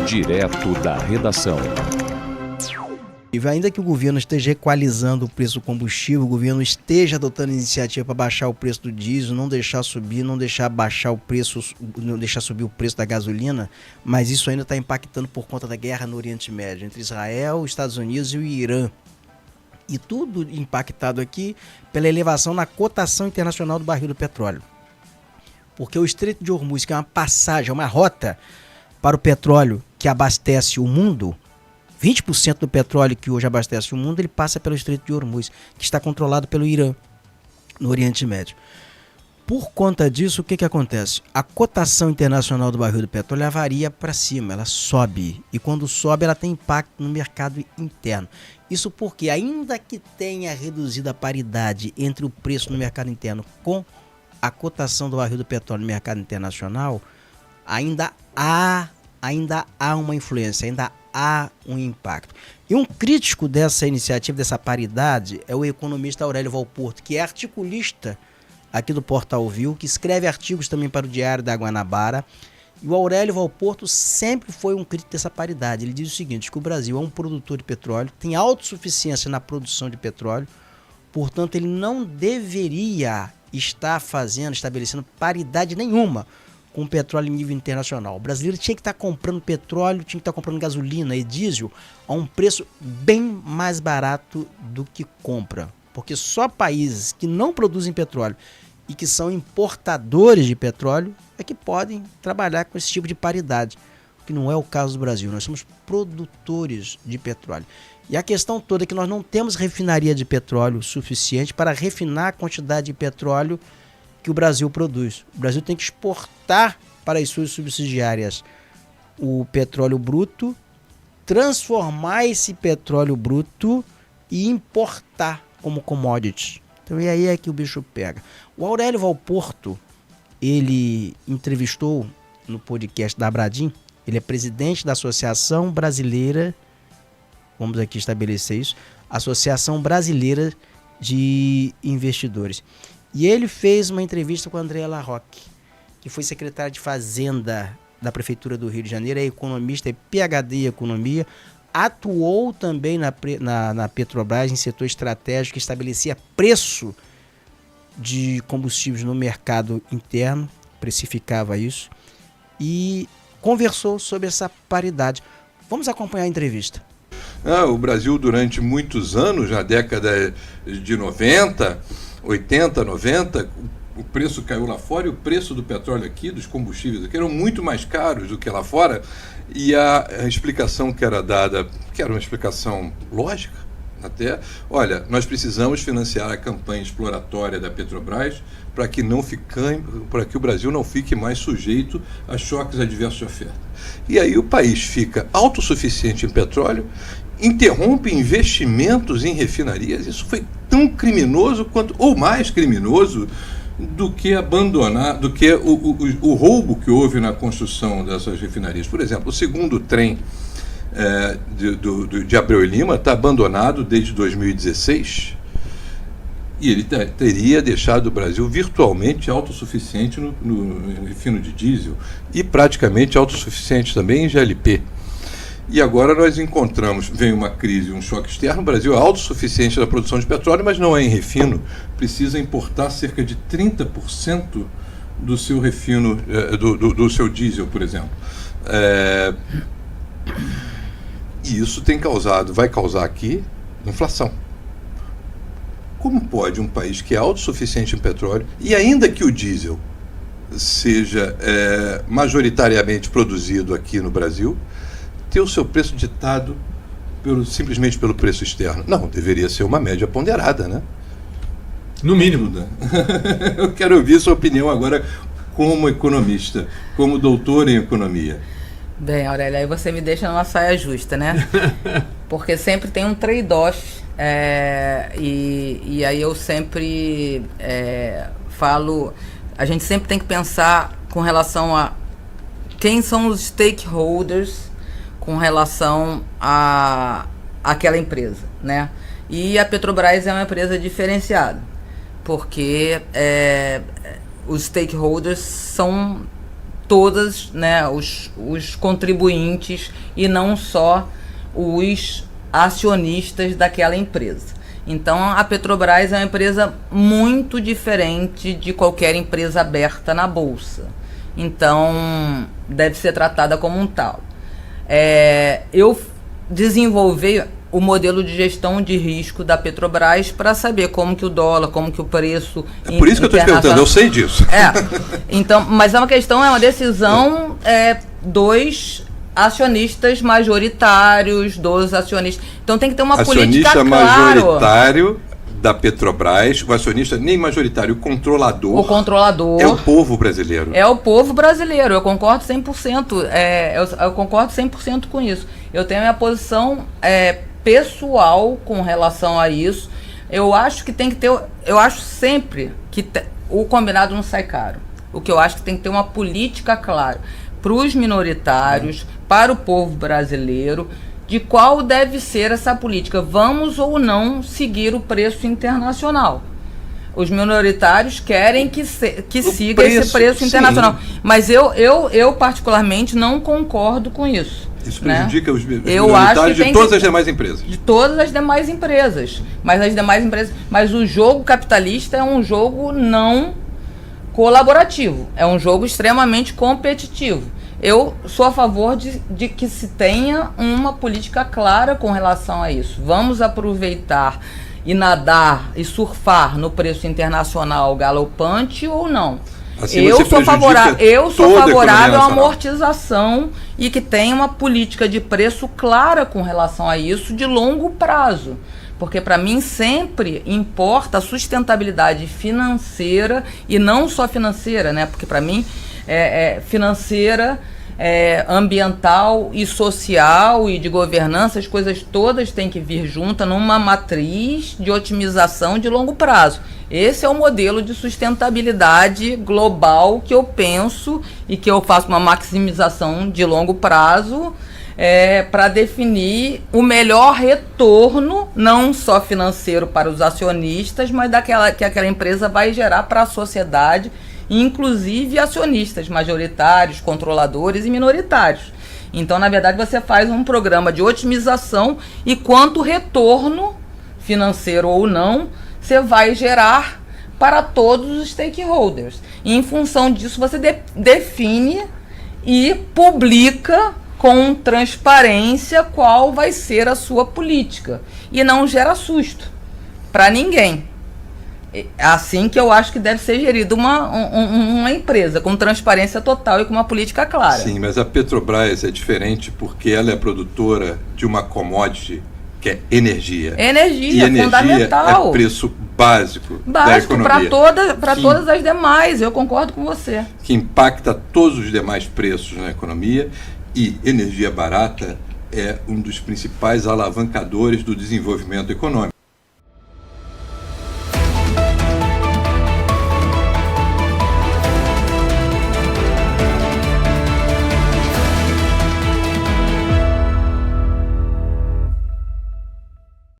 Direto da redação. E ainda que o governo esteja equalizando o preço do combustível, o governo esteja adotando iniciativa para baixar o preço do diesel, não deixar subir, não deixar baixar o preço, não deixar subir o preço da gasolina, mas isso ainda está impactando por conta da guerra no Oriente Médio, entre Israel, Estados Unidos e o Irã. E tudo impactado aqui pela elevação na cotação internacional do barril do petróleo. Porque o Estreito de Hormuz, que é uma passagem, uma rota para o petróleo que abastece o mundo, 20% do petróleo que hoje abastece o mundo, ele passa pelo Estreito de Hormuz, que está controlado pelo Irã, no Oriente Médio. Por conta disso, o que acontece? A cotação internacional do barril do petróleo varia para cima, ela sobe. E quando sobe, ela tem impacto no mercado interno. Isso porque, ainda que tenha reduzido a paridade entre o preço no mercado interno com a cotação do barril do petróleo no mercado internacional, ainda há uma influência, ainda há um impacto. E um crítico dessa iniciativa, dessa paridade, é o economista Aurélio Valporto, que é articulista aqui do Portal Viu, que escreve artigos também para o Diário da Guanabara. E o Aurélio Valporto sempre foi um crítico dessa paridade. Ele diz o seguinte, que o Brasil é um produtor de petróleo, tem autossuficiência na produção de petróleo, portanto ele não deveria estar estabelecendo paridade nenhuma com petróleo em nível internacional. O brasileiro tinha que estar comprando petróleo, tinha que estar comprando gasolina e diesel a um preço bem mais barato do que compra. Porque só países que não produzem petróleo e que são importadores de petróleo é que podem trabalhar com esse tipo de paridade, que não é o caso do Brasil. Nós somos produtores de petróleo. E a questão toda é que nós não temos refinaria de petróleo suficiente para refinar a quantidade de petróleo que o Brasil produz. O Brasil tem que exportar para as suas subsidiárias o petróleo bruto, transformar esse petróleo bruto e importar como commodity. Então e aí é que o bicho pega. O Aurélio Valporto, ele entrevistou no podcast da Abradim, ele é presidente da Associação Brasileira, vamos aqui estabelecer isso, Associação Brasileira de Investidores. E ele fez uma entrevista com a Andréa Larroque, que foi secretária de Fazenda da Prefeitura do Rio de Janeiro, é economista, é PhD em Economia, atuou também na Petrobras, em setor estratégico, que estabelecia preço de combustíveis no mercado interno, precificava isso, e conversou sobre essa paridade. Vamos acompanhar a entrevista. O Brasil, durante muitos anos, na década de 90, 80, 90, o preço caiu lá fora e o preço do petróleo aqui, dos combustíveis aqui, eram muito mais caros do que lá fora. E a explicação que era dada, que era uma explicação lógica até, olha, nós precisamos financiar a campanha exploratória da Petrobras para que o Brasil não fique mais sujeito a choques adversos de oferta. E aí o país fica autossuficiente em petróleo, interrompe investimentos em refinarias. Isso foi tão criminoso quanto, ou mais criminoso, do que o roubo que houve na construção dessas refinarias. Por exemplo, o segundo trem de Abreu e Lima está abandonado desde 2016 e ele teria deixado o Brasil virtualmente autossuficiente no refino de diesel e praticamente autossuficiente também em GLP. E agora nós vem uma crise, um choque externo, o Brasil é autossuficiente na produção de petróleo, mas não é em refino, precisa importar cerca de 30% do seu refino, do seu diesel, por exemplo. E isso vai causar aqui inflação. Como pode um país que é autossuficiente em petróleo, e ainda que o diesel seja majoritariamente produzido aqui no Brasil, ter o seu preço ditado simplesmente pelo preço externo? Não, deveria ser uma média ponderada, né? No mínimo. Eu quero ouvir sua opinião agora como economista, como doutor em economia. Bem, Aurélio, aí você me deixa numa saia justa, né? Porque sempre tem um trade-off, e aí eu sempre falo, a gente sempre tem que pensar com relação a quem são os stakeholders com relação a aquela empresa, né? E a Petrobras é uma empresa diferenciada, porque os stakeholders são todas, né, os contribuintes e não só os acionistas daquela empresa. Então, a Petrobras é uma empresa muito diferente de qualquer empresa aberta na Bolsa. Então, deve ser tratada como um tal. Eu desenvolvi o modelo de gestão de risco da Petrobras para saber como que o dólar, como que o preço... É por isso que eu estou te perguntando, eu sei disso. Então, mas é uma decisão dos acionistas majoritários, dos acionistas. Então tem que ter uma política clara. Acionista majoritário da Petrobras, o acionista nem majoritário, o controlador. O controlador. É o povo brasileiro. É o povo brasileiro, eu concordo 100%. Eu concordo 100% com isso. Eu tenho a minha posição pessoal com relação a isso. Eu acho que tem que ter. Eu acho sempre que o combinado não sai caro. O que eu acho que tem que ter uma política clara para os minoritários, para o povo brasileiro, de qual deve ser essa política. Vamos ou não seguir o preço internacional. Os minoritários querem que siga esse preço internacional. Sim. Mas eu particularmente não concordo com isso. Isso prejudica os minoritários de todas as demais empresas. De todas as demais empresas. Mas o jogo capitalista é um jogo não colaborativo. É um jogo extremamente competitivo. Eu sou a favor de que se tenha uma política clara com relação a isso. Vamos aproveitar e nadar e surfar no preço internacional galopante ou não? Assim eu sou favorável à amortização e que tenha uma política de preço clara com relação a isso de longo prazo. Porque para mim sempre importa a sustentabilidade financeira e não só financeira, né? Porque para mim financeira, ambiental e social e de governança, as coisas todas têm que vir juntas numa matriz de otimização de longo prazo. Esse é o modelo de sustentabilidade global que eu penso e que eu faço uma maximização de longo prazo para definir o melhor retorno, não só financeiro para os acionistas, mas que aquela empresa vai gerar para a sociedade, inclusive acionistas majoritários, controladores e minoritários. Então, na verdade, você faz um programa de otimização e quanto retorno, financeiro ou não, você vai gerar para todos os stakeholders. E, em função disso, você define e publica com transparência qual vai ser a sua política. E não gera susto para ninguém. É assim que eu acho que deve ser gerida uma empresa, com transparência total e com uma política clara. Sim, mas a Petrobras é diferente porque ela é produtora de uma commodity que é energia. Energia, e fundamental. Energia é preço básico da economia. Para todas as demais, eu concordo com você. Que impacta todos os demais preços na economia. E energia barata é um dos principais alavancadores do desenvolvimento econômico.